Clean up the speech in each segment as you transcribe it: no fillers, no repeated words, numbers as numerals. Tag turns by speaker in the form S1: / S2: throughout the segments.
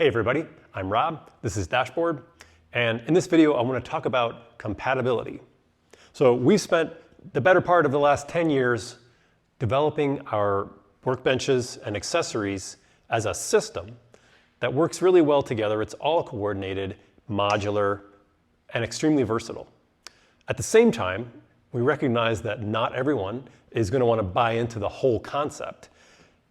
S1: Hey everybody, I'm Rob, this is Dashboard, and in this video I want to talk about compatibility. So we've spent the better part of the last 10 years developing our workbenches and accessories as a system that works really well together. It's all coordinated, modular, and extremely versatile. At the same time, we recognize that not everyone is going to want to buy into the whole concept,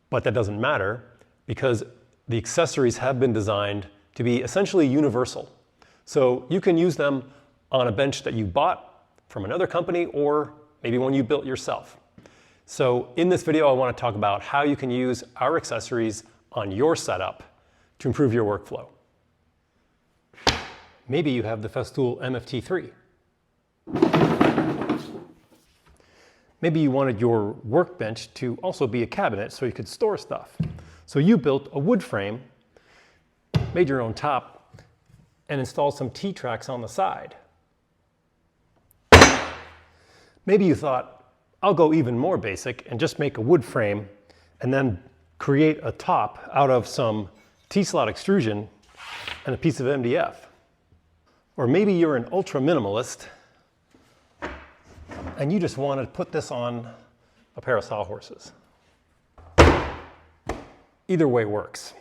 S1: but that doesn't matter because the accessories have been designed to be essentially universal. So you can use them on a bench that you bought from another company or maybe one you built yourself. So in this video, I want to talk about how you can use our accessories on your setup to improve your workflow. Maybe you have the Festool MFT 3. Maybe you wanted your workbench to also be a cabinet so you could store stuff. So you built a wood frame, made your own top, and installed some T-tracks on the side. Maybe you thought, I'll go even more basic and just make a wood frame and then create a top out of some T-slot extrusion and a piece of MDF. Or maybe you're an ultra minimalist and you just want to put this on a pair of sawhorses. Either way works.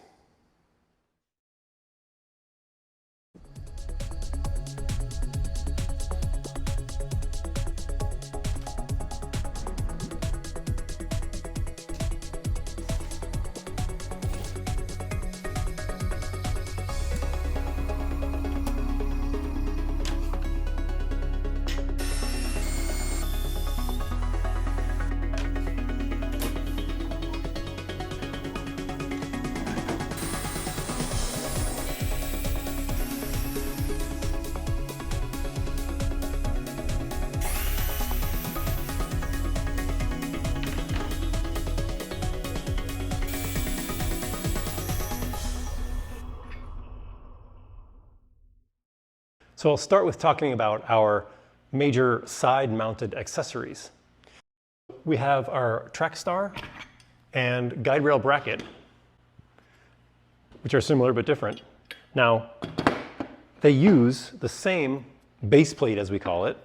S1: So I'll start with talking about our major side-mounted accessories. We have our track star and guide rail bracket, which are similar but different. Now, they use the same base plate, as we call it,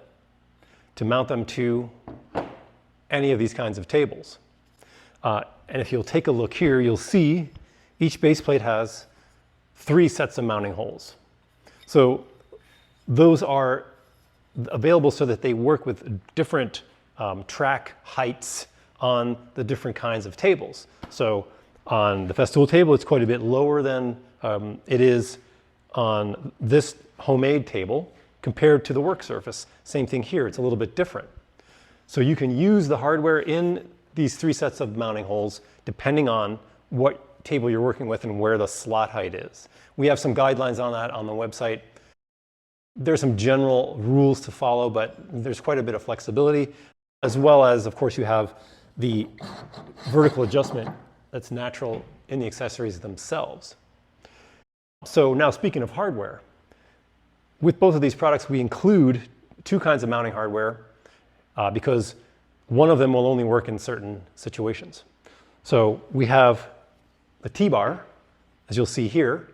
S1: to mount them to any of these kinds of tables. And if you'll take a look here, you'll see each base plate has 3 sets of mounting holes. So those are available so that they work with different track heights on the different kinds of tables. So on the Festool table, it's quite a bit lower than it is on this homemade table compared to the work surface. Same thing here, it's a little bit different. So you can use the hardware in these 3 sets of mounting holes depending on what table you're working with and where the slot height is. We have some guidelines on that on the website. There's some general rules to follow, but there's quite a bit of flexibility, as well as, of course, you have the vertical adjustment that's natural in the accessories themselves. So now, speaking of hardware, with both of these products, we include 2 kinds of mounting hardware because one of them will only work in certain situations. So we have a T-bar, as you'll see here,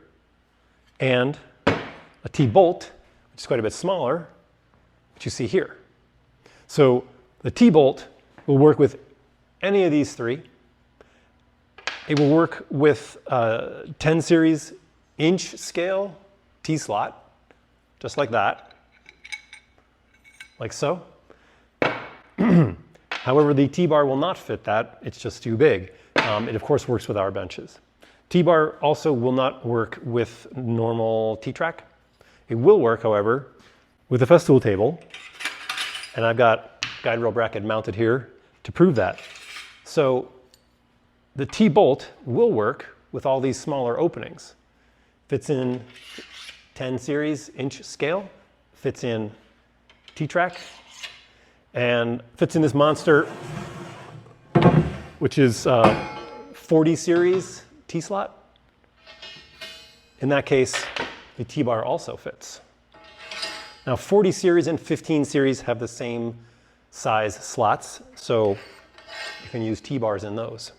S1: and a T-bolt, which is quite a bit smaller, which you see here. So the T-bolt will work with any of these 3. It will work with 10 series inch scale T-slot, just like that, like so. However, the T-bar will not fit that, it's just too big. It of course works with our benches. T-bar also will not work with normal T-track. It will work, however, with the Festool table, and I've got guide rail bracket mounted here to prove that. So the T-bolt will work with all these smaller openings. Fits in 10 series inch scale, fits in T-track, and fits in this monster, which is 40 series T-slot. In that case, the T-bar also fits. Now 40 series and 15 series have the same size slots, so you can use T-bars in those.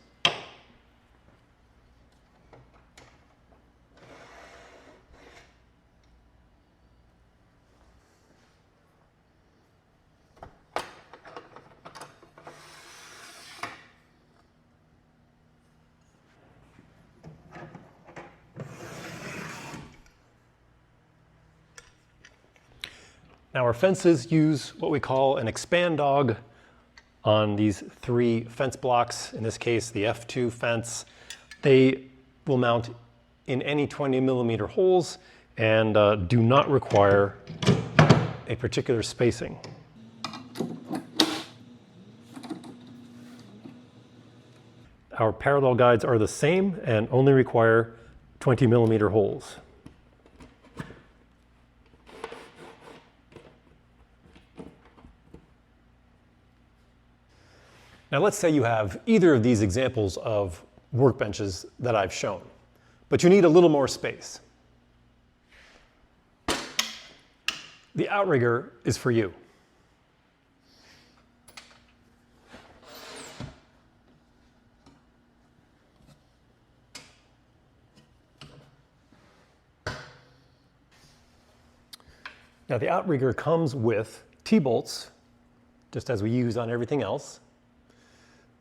S1: Now our fences use what we call an expand dog on these 3 fence blocks. In this case, the F2 fence. They will mount in any 20mm holes and do not require a particular spacing. Our parallel guides are the same and only require 20mm holes. Now let's say you have either of these examples of workbenches that I've shown, but you need a little more space. The Outrigger is for you. Now the Outrigger comes with T-bolts, just as we use on everything else,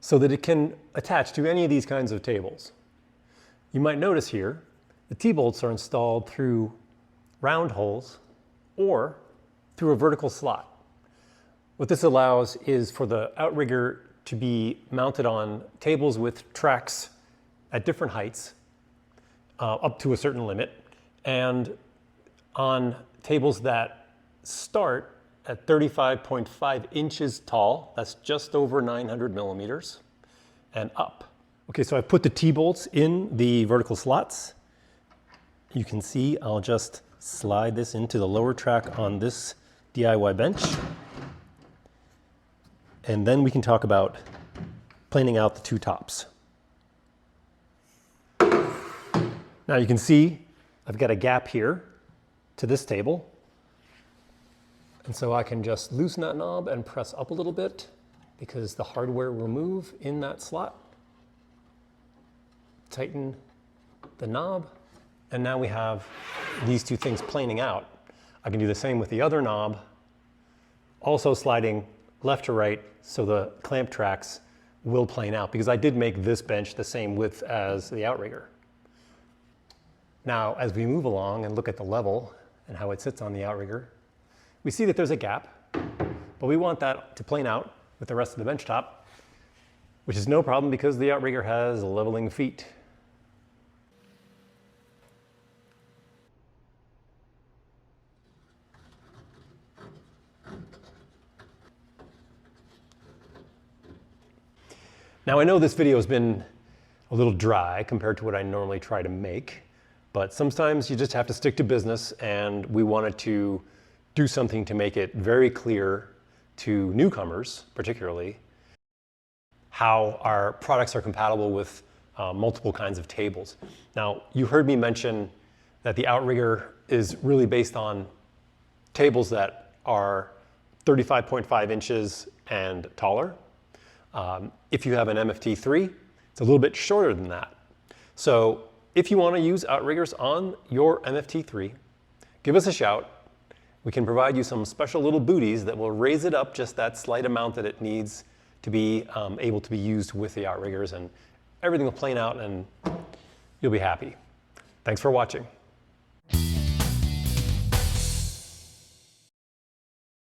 S1: so that it can attach to any of these kinds of tables. You might notice here, the T-bolts are installed through round holes or through a vertical slot. What this allows is for the Outrigger to be mounted on tables with tracks at different heights, up to a certain limit, and on tables that start at 35.5 inches tall, that's just over 900mm, and up. Okay, so I've put the T-bolts in the vertical slots. You can see I'll just slide this into the lower track on this DIY bench. And then we can talk about planing out the 2 tops. Now you can see I've got a gap here to this table. And so I can just loosen that knob and press up a little bit because the hardware will move in that slot. Tighten the knob, and now we have these 2 things planing out. I can do the same with the other knob, also sliding left to right so the clamp tracks will plane out, because I did make this bench the same width as the Outrigger. Now, as we move along and look at the level and how it sits on the Outrigger, we see that there's a gap, but we want that to plane out with the rest of the bench top, which is no problem because the Outrigger has leveling feet. Now I know this video has been a little dry compared to what I normally try to make, but sometimes you just have to stick to business, and we wanted to do something to make it very clear to newcomers, particularly, how our products are compatible with multiple kinds of tables. Now, you heard me mention that the Outrigger is really based on tables that are 35.5 inches and taller. If you have an MFT3, it's a little bit shorter than that. So if you want to use Outriggers on your MFT3, give us a shout. We can provide you some special little booties that will raise it up just that slight amount that it needs to be able to be used with the Outriggers, and everything will plane out and you'll be happy. Thanks for watching.